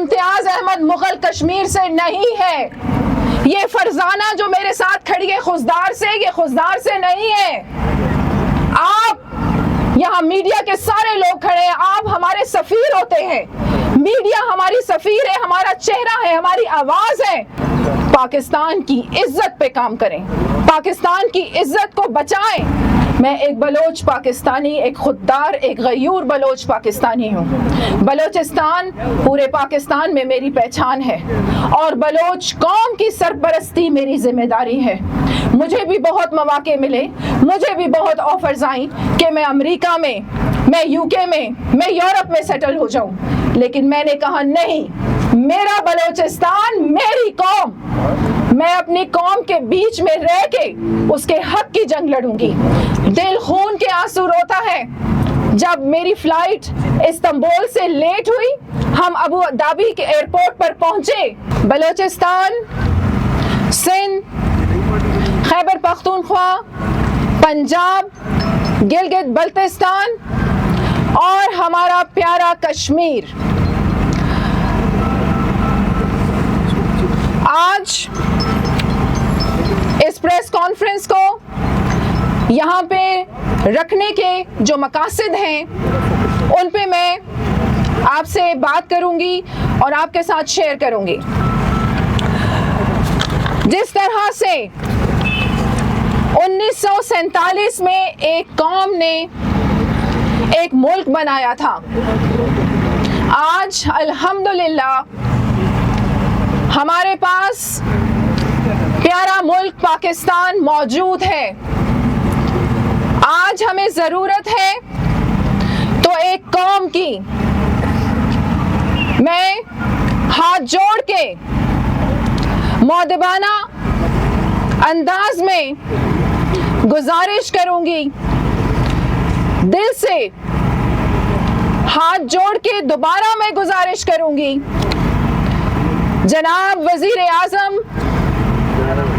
ممتاز احمد مغل کشمیر سے نہیں ہے، یہ فرزانہ جو میرے ساتھ کھڑی ہے خضدار سے، یہ خضدار سے نہیں ہے۔ آپ یہاں میڈیا کے سارے لوگ کھڑے ہیں، آپ ہمارے سفیر ہوتے ہیں، میڈیا ہماری سفیر ہے، ہمارا چہرہ ہے، ہماری آواز ہے۔ پاکستان کی عزت پہ کام کریں، پاکستان کی عزت کو بچائیں۔ میں ایک بلوچ پاکستانی، ایک خوددار، ایک غیور بلوچ پاکستانی ہوں۔ بلوچستان پورے پاکستان میں میری پہچان ہے اور بلوچ قوم کی سرپرستی میری ذمہ داری ہے۔ مجھے بھی بہت مواقع ملے، مجھے بھی بہت آفرز آئیں کہ میں امریکہ میں، میں یو کے میں یورپ میں سیٹل ہو جاؤں، لیکن میں نے کہا نہیں، میرا بلوچستان، میری قوم، میں اپنی قوم کے بیچ میں رہ کے اس کے حق کی جنگ لڑوں گی۔ دل خون کے آنسو روتا ہے جب میری فلائٹ استنبول سے لیٹ ہوئی، ہم ابو دھابی کے ایئرپورٹ پر پہنچے۔ بلوچستان، سندھ، خیبر پختونخوا، پنجاب، گلگت بلتستان اور ہمارا پیارا کشمیر، آج اس پریس کانفرنس کو یہاں پہ رکھنے کے جو مقاصد ہیں ان پہ میں آپ سے بات کروں گی اور آپ کے ساتھ شیئر کروں گی۔ جس طرح سے 1947 میں ایک قوم نے ایک ملک بنایا تھا، آج الحمدللہ ہمارے پاس پیارا ملک پاکستان موجود ہے۔ آج ہمیں ضرورت ہے تو ایک قوم کی، میں ہاتھ جوڑ کے مؤدبانہ انداز میں گزارش کروں گی، دل سے ہاتھ جوڑ کے دوبارہ میں گزارش کروں گی، جناب وزیر اعظم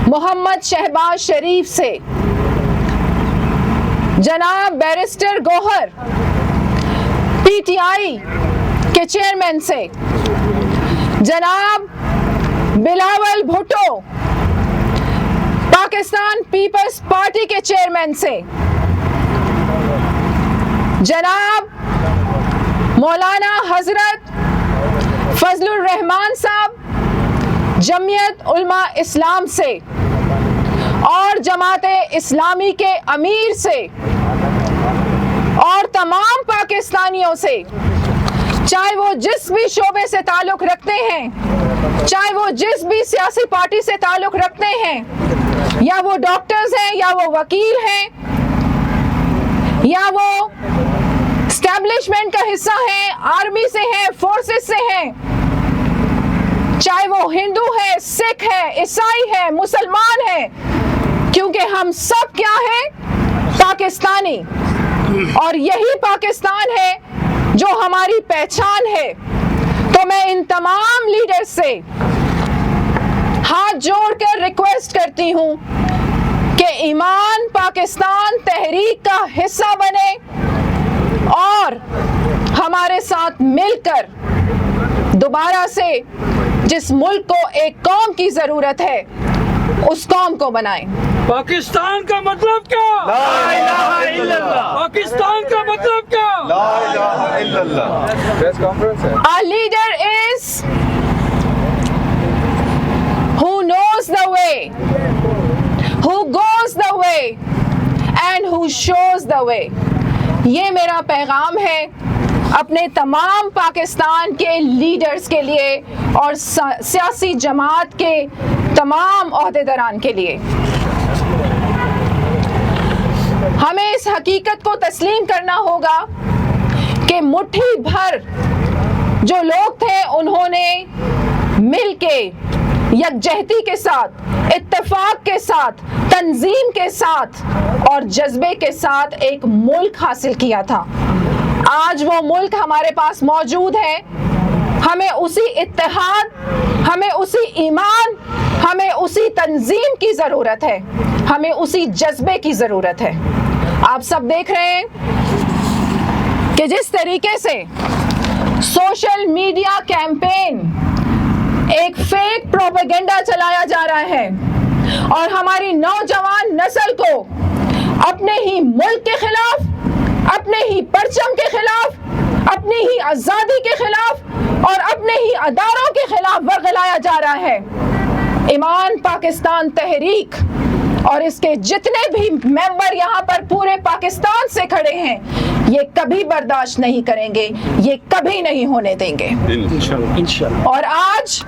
محمد شہباز شریف سے، جناب barrister Gauhar P T I کے چیئرمین سے، جناب بلاول بھٹو پاکستان پیپلز پارٹی کے چیئرمین سے، جناب مولانا حضرت فضل الرحمان صاحب جمعیت علماء اسلام سے اور جماعت اسلامی کے امیر سے اور تمام پاکستانیوں سے، چاہے وہ جس بھی شعبے سے تعلق رکھتے ہیں، چاہے وہ جس بھی سیاسی پارٹی سے تعلق رکھتے ہیں، یا وہ ڈاکٹرز ہیں، یا وہ وکیل ہیں، یا وہ اسٹیبلشمنٹ کا حصہ ہیں، آرمی سے ہیں، فورسز سے ہیں، چاہے وہ ہندو ہے، سکھ ہے، عیسائی ہے، مسلمان ہے، کیونکہ ہم سب کیا ہیں؟ پاکستانی، اور یہی پاکستان ہے جو ہماری پہچان ہے۔ تو میں ان تمام لیڈر سے ہاتھ جوڑ کر ریکویسٹ کرتی ہوں کہ ایمان پاکستان تحریک کا حصہ بنے اور ہمارے ساتھ مل کر دوبارہ سے جس ملک کو ایک قوم کی ضرورت ہے اس قوم کو بنائیں۔ پاکستان کا مطلب کیا؟ لا الہ الا اللہ۔ پاکستان کا مطلب کیا؟ لا الہ الا اللہ۔ Our leader is who knows the way, who goes the way and who shows the way۔ یہ میرا پیغام ہے اپنے تمام پاکستان کے لیڈرز کے لیے اور سیاسی جماعت کے تمام عہدیداران کے لیے۔ ہمیں اس حقیقت کو تسلیم کرنا ہوگا کہ مٹھی بھر جو لوگ تھے انہوں نے مل کے یکجہتی کے ساتھ، اتفاق کے ساتھ، تنظیم کے ساتھ اور جذبے کے ساتھ ایک ملک حاصل کیا تھا۔ آج وہ ملک ہمارے پاس موجود ہے، ہمیں اسی اتحاد، ہمیں اسی ایمان، ہمیں اسی تنظیم کی ضرورت ہے، ہمیں اسی جذبے کی ضرورت ہے۔ آپ سب دیکھ رہے ہیں کہ جس طریقے سے سوشل میڈیا کیمپین प्रोपेगेंडा चलाया जा रहा है और हमारी नौजवान नस्ल को अपने ही मुल्क के खिलाफ, अपने ही परचम के खिलाफ, अपनी ही आज़ादी के खिलाफ और अपने ही अदारों के खिलाफ वर्गलाया जा रहा है। ईमान पाकिस्तान तहरीक और इसके जितने भी मेंबर यहाँ पर पूरे पाकिस्तान से खड़े हैं, ये कभी बर्दाश्त नहीं करेंगे, ये कभी नहीं होने देंगे इंशाअल्लाह। और आज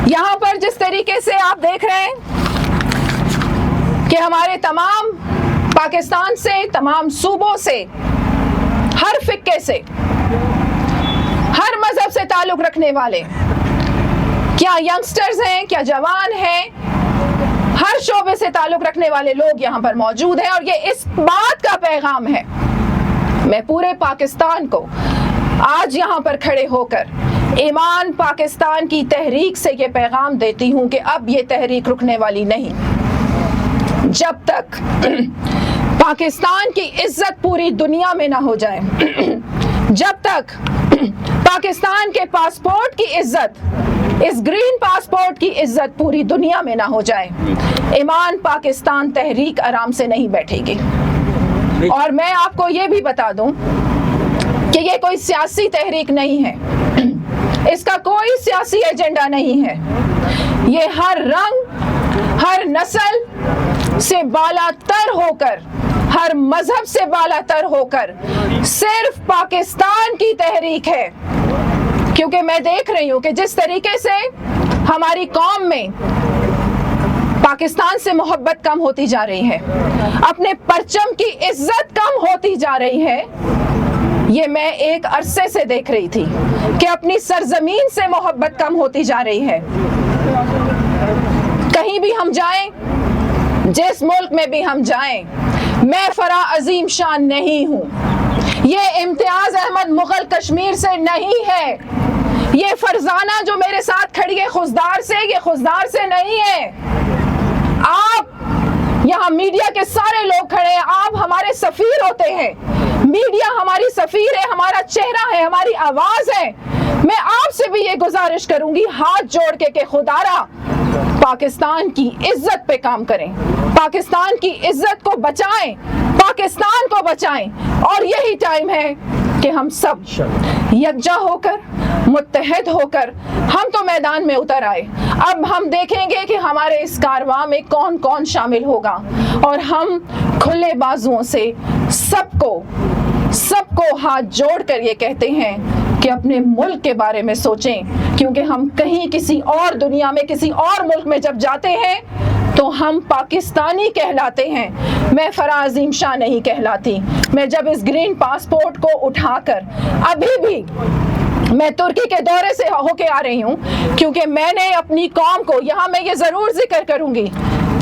यहाँ पर जिस तरीके से आप देख रहे हैं कि हमारे तमाम पाकिस्तान से, तमाम सूबों से, हर फिक्के से, हर मजहब से ताल्लुक रखने वाले, क्या यंगस्टर्स हैं, क्या जवान हैं, हर शोबे से ताल्लुक रखने वाले लोग यहाँ पर मौजूद हैं। और ये इस बात का पैगाम है, मैं पूरे पाकिस्तान को आज यहाँ पर खड़े होकर ईमान पाकिस्तान की तहरीक से ये पैगाम देती हूँ कि अब ये तहरीक रुकने वाली नहीं। जब तक पाकिस्तान की इज्जत पूरी दुनिया में ना हो जाए, जब तक पाकिस्तान के पासपोर्ट की इज्जत, इस ग्रीन पासपोर्ट की इज्जत पूरी दुनिया में ना हो जाए, ईमान पाकिस्तान तहरीक आराम से नहीं बैठेगी। और मैं आपको ये भी बता दूं कि ये कोई सियासी तहरीक नहीं है, इसका कोई सियासी एजेंडा नहीं है। ये हर रंग, हर नस्ल से बालातर होकर, हर मजहब से बालातर होकर सिर्फ पाकिस्तान की तहरीक है। क्योंकि मैं देख रही हूँ कि जिस तरीके से हमारी कौम में पाकिस्तान से मोहब्बत कम होती जा रही है, अपने परचम की इज्जत कम होती जा रही है, ये मैं एक अरसे से देख रही थी कि अपनी सरजमीन से मोहब्बत कम होती जा रही है। कहीं भी हम जाएं, जिस मुल्क में भी हम जाएं, मैं फरा अजीम शान नहीं हूँ, ये इम्तियाज अहमद मुगल कश्मीर से नहीं है, ये फरजाना जो मेरे साथ खड़ी है खुशदार से, ये खुशदार से नहीं है। आप यहाँ मीडिया के सारे लोग खड़े हैं, आप हमारे सफीर होते हैं, मीडिया हमारी सफीर है, हमारा चेहरा है, हमारी आवाज है। मैं आपसे भी ये गुजारिश करूंगी हाथ जोड़ के कि खुदारा पाकिस्तान की इज्जत पे काम करें, पाकिस्तान की इज्जत को बचाएं, पाकिस्तान को बचाएं। और यही टाइम है कि हम सब यकजा होकर, मुत्तहद होकर हम तो मैदान में उतर आए। अब हम देखेंगे कि हमारे इस कारवां में कौन कौन शामिल होगा और हम खुले बाजुओं से सबको हाथ जोड़कर ये कहते हैं कि अपने मुल्क के बारे में सोचें। क्योंकि हम कहीं किसी और दुनिया में, किसी और मुल्क में जब जाते हैं तो हम पाकिस्तानी कहलाते हैं, मैं फरा अजीम शाह नहीं कहलाती। मैं जब इस ग्रीन पासपोर्ट को उठाकर, अभी भी मैं तुर्की के दौरे से होके आ रही हूँ, क्योंकि मैंने अपनी कौम को, यहाँ मैं ये ज़रूर जिक्र करूँगी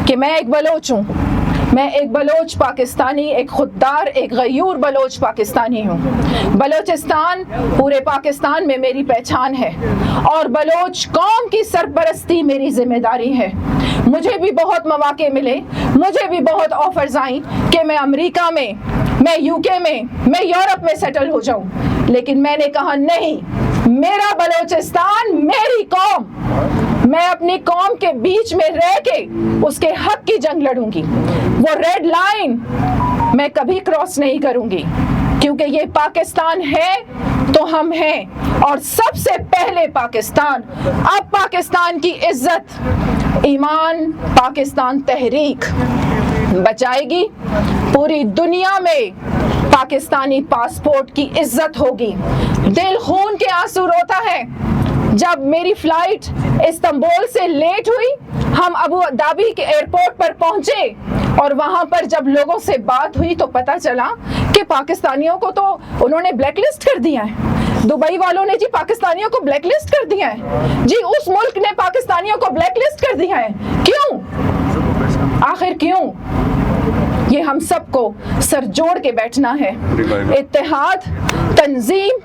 कि मैं एक बलोच हूँ, मैं एक बलोच पाकिस्तानी, एक खुददार, एक गयूर बलोच पाकिस्तानी हूँ। बलोचिस्तान पूरे पाकिस्तान में मेरी पहचान है और बलोच कौम की सरपरस्ती मेरी जिम्मेदारी है। मुझे भी बहुत मौके मिले, मुझे भी बहुत ऑफर्स आई कि मैं अमेरिका में, मैं यूके में, मैं यूरोप में सेटल हो जाऊं, लेकिन मैंने कहा नहीं, मेरा बलोचिस्तान, मेरी कौम, मैं अपनी कौम के बीच में रह के उसके हक की जंग लड़ूंगी। वो रेड लाइन मैं कभी क्रॉस नहीं करूंगी, क्योंकि ये पाकिस्तान है तो हम हैं, और सबसे पहले पाकिस्तान। अब पाकिस्तान की इज्जत ईमान पाकिस्तान तहरीक बचाएगी। पूरी दुनिया में पाकिस्तानी पासपोर्ट की इज्जत होगी। दिल खून के आंसू रोता है जब मेरी फ्लाइट इस्तांबुल से लेट हुई, हम अबू धाबी के एयरपोर्ट पर पहुंचे और वहां पर जब लोगों से बात हुई तो पता चला कि पाकिस्तानियों को तो उन्होंने ब्लैकलिस्ट कर दिया है। दुबई वालों ने जी पाकिस्तानियों को ब्लैकलिस्ट कर दिया है जी, उस मुल्क ने पाकिस्तानियों को ब्लैकलिस्ट कर दिया है। क्यों? आखिर क्यों? ये हम सबको सर जोड़ के बैठना है। इत्तेहाद, तंजीम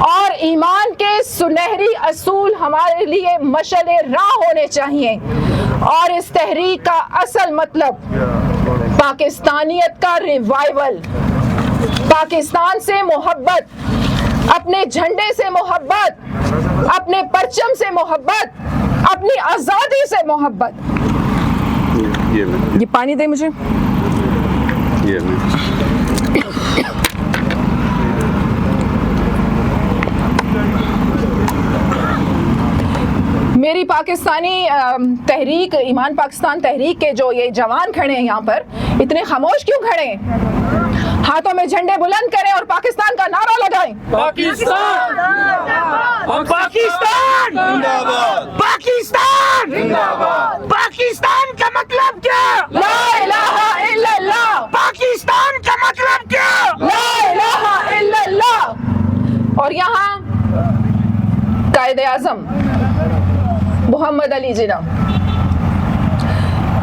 और ईमान के सुनहरी असूल हमारे लिए मशअले राह होने चाहिए, और इस तहरीक का असल मतलब पाकिस्तानियत का रिवाइवल, पाकिस्तान से मोहब्बत, अपने झंडे से मोहब्बत, अपने परचम से मोहब्बत, अपनी आज़ादी से मोहब्बत। ये पानी दे मुझे। मेरी पाकिस्तानी तहरीक, ईमान पाकिस्तान तहरीक के जो ये जवान खड़े हैं यहाँ पर, इतने खामोश क्यों खड़े हैं? हाथों में झंडे बुलंद करें और पाकिस्तान का नारा लगाएं। पाकिस्तान, पाकिस्तान जिंदाबाद, पाकिस्तान जिंदाबाद, पाकिस्तान का मतलब क्या? ला इलाहा इल्लल्लाह, पाकिस्तान का मतलब क्या? ला इलाहा इल्लल्लाह। और यहाँ कायदे आज़म मोहम्मद अली जिन्ना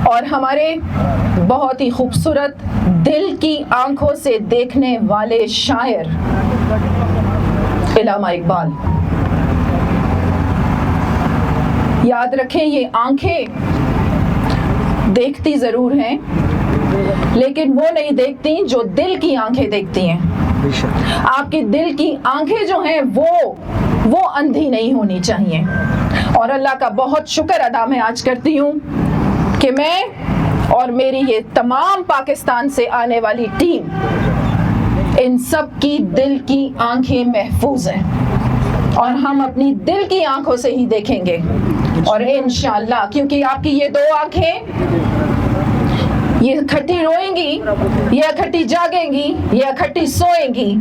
और हमारे बहुत ही खूबसूरत दिल की आंखों से देखने वाले शायर इल्लामा इकबाल। याद रखें, ये आंखें देखती जरूर हैं, लेकिन वो नहीं देखती जो दिल की आंखें देखती हैं। आपकी दिल की आंखें जो हैं वो अंधी नहीं होनी चाहिए। और अल्लाह का बहुत शुक्र अदा मैं आज करती हूँ कि मैं और मेरी ये तमाम पाकिस्तान से आने वाली टीम, इन सब की दिल की आंखें महफूज हैं और हम अपनी दिल की आंखों से ही देखेंगे। और इंशाअल्लाह, क्योंकि आपकी ये दो आंखें, ये इकट्ठी रोएंगी, ये इकट्ठी जागेंगी, ये इकट्ठी सोएंगी,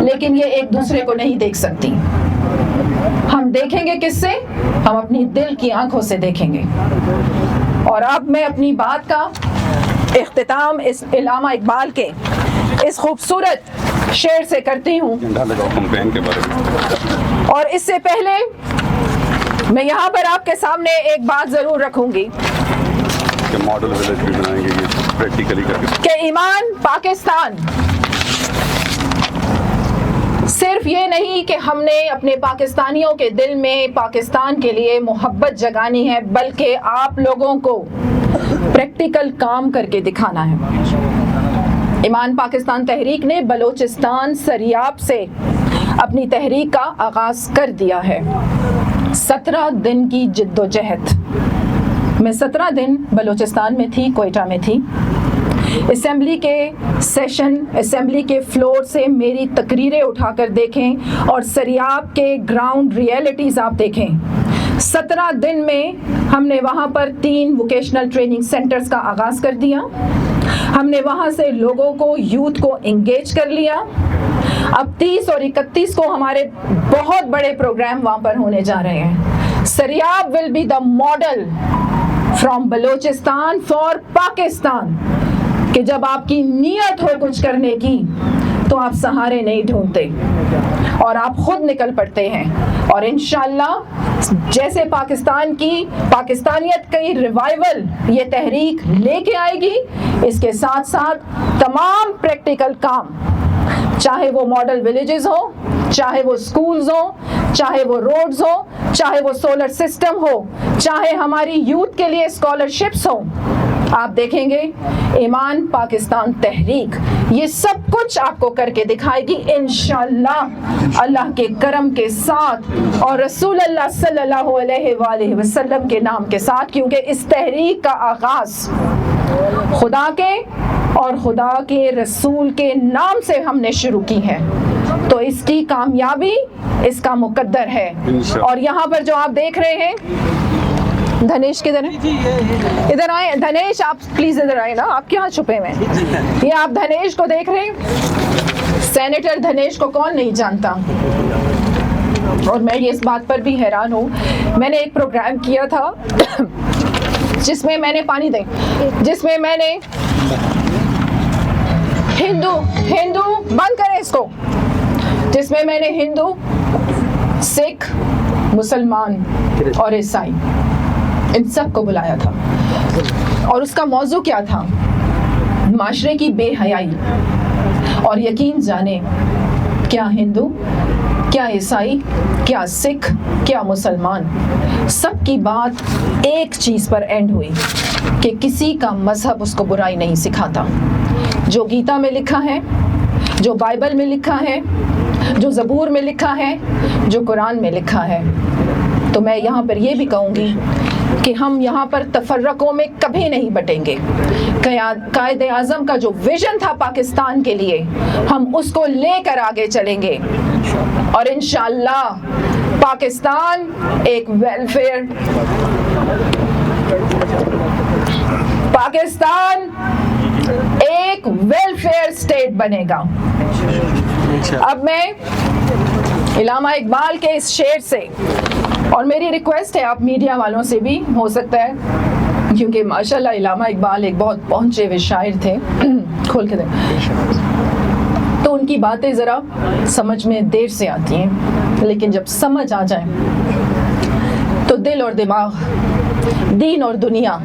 लेकिन ये एक दूसरे को नहीं देख सकती। हम देखेंगे किससे? हम अपनी दिल की आंखों से देखेंगे। और अब मैं अपनी बात का इख्तिताम इस इल्लामा इकबाल के इस खूबसूरत शेर से करती हूँ। और इससे पहले मैं यहाँ पर आपके सामने एक बात जरूर रखूंगी कि मॉडल विलेज भी बनाएंगे ये प्रैक्टिकली करके, कि ईमान पाकिस्तान सिर्फ ये नहीं कि हमने अपने पाकिस्तानियों के दिल में पाकिस्तान के लिए मोहब्बत जगानी है, बल्कि आप लोगों को प्रैक्टिकल काम करके दिखाना है। ईमान पाकिस्तान तहरीक ने बलोचिस्तान सरियाब से अपनी तहरीक का आगाज कर दिया है। 17 दिन की जिद्दोजहद। मैं 17 दिन बलोचिस्तान में थी, कोयटा में थी। असेंबली के सेशन, असेंबली के फ्लोर से मेरी तकरीरें उठाकर देखें और सरियाब के ग्राउंड रियलिटीज़ आप देखें। 17 दिन में हमने वहाँ पर 3 वोकेशनल ट्रेनिंग सेंटर्स का आगाज़ कर दिया। हमने वहाँ से लोगों को, यूथ को इंगेज कर लिया। अब 30 और 31 को हमारे बहुत बड़े प्रोग्राम वहाँ पर होने जा रहे हैं। Sariab will be the model from Balochistan for Pakistan, कि जब आपकी नीयत हो कुछ करने की तो आप सहारे नहीं ढूंढते और आप खुद निकल पड़ते हैं। और इंशाअल्लाह जैसे पाकिस्तान की पाकिस्तानियत की रिवाइवल ये तहरीक लेके आएगी, इसके साथ साथ तमाम प्रैक्टिकल काम, चाहे वो मॉडल विलेजेस हो, चाहे वो स्कूल्स हो, चाहे वो रोड्स हो, चाहे वो सोलर सिस्टम हो, चाहे हमारी यूथ के लिए स्कॉलरशिप्स हो, आप देखेंगे ईमान पाकिस्तान तहरीक ये सब कुछ आपको करके दिखाएगी इंशाअल्लाह, अल्लाह के करम के साथ और रसूल अल्लाह सल्लल्लाहु अलैहि वसल्लम के नाम के साथ, क्योंकि इस तहरीक का आगाज खुदा के और खुदा के रसूल के नाम से हमने शुरू की है, तो इसकी कामयाबी इसका मुकद्दर है। और यहाँ पर जो आप देख रहे हैं, धनेश किधर है? इधर आए धनेश, आप प्लीज इधर आए ना, आप क्या छुपे हुए हैं? ये आप धनेश को देख रहे हैं, सेनेटर धनेश को कौन नहीं जानता। और मैं ये इस बात पर भी हैरान हूँ, मैंने एक प्रोग्राम किया था जिसमें मैंने पानी दे, जिसमें मैंने हिंदू बंद करें इसको, जिसमें मैंने हिंदू, सिख, मुसलमान और ईसाई इन सब को बुलाया था। और उसका मौजू क्या था? माशरे की बेहयाई। और यकीन जाने, क्या हिंदू, क्या ईसाई, क्या सिख, क्या मुसलमान, सबकी बात एक चीज़ पर एंड हुई कि किसी का मजहब उसको बुराई नहीं सिखाता। जो गीता में लिखा है, जो बाइबल में लिखा है, جو زبور میں لکھا ہے, جو قرآن میں لکھا ہے. تو میں یہاں پر یہ بھی کہوں گی کہ ہم یہاں پر تفرقوں میں کبھی نہیں بٹیں گے. قائد اعظم کا جو ویژن تھا پاکستان کے لیے, ہم اس کو لے کر آگے چلیں گے, اور انشاءاللہ پاکستان ایک ویلفیئر اسٹیٹ بنے گا. اب میں علامہ اقبال کے اس شعر سے, اور میری ریکویسٹ ہے آپ میڈیا والوں سے بھی, ہو سکتا ہے کیونکہ ماشاءاللہ علامہ اقبال ایک بہت پہنچے ہوئے شاعر تھے, کھول کے دیں, تو ان کی باتیں ذرا سمجھ میں دیر سے آتی ہیں, لیکن جب سمجھ آ جائیں تو دل اور دماغ, دین اور دنیا,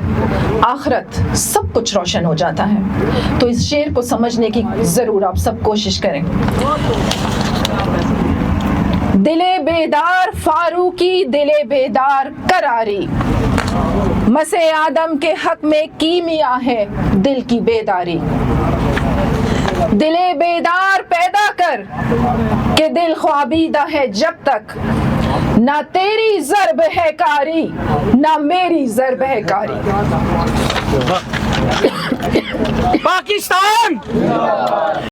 آخرت سب کچھ روشن ہو جاتا ہے. تو اس شعر کو سمجھنے کی ضرور آپ سب کوشش کریں. دل بیدار فاروقی, دل بیدار قراری, مسح آدم کے حق میں کیمیا ہے دل کی بیداری. دل بیدار پیدا کر کہ دل خوابیدہ ہے جب تک, نہ تیری ضرب ہے کاری نہ میری ضرب ہے کاری. پاکستان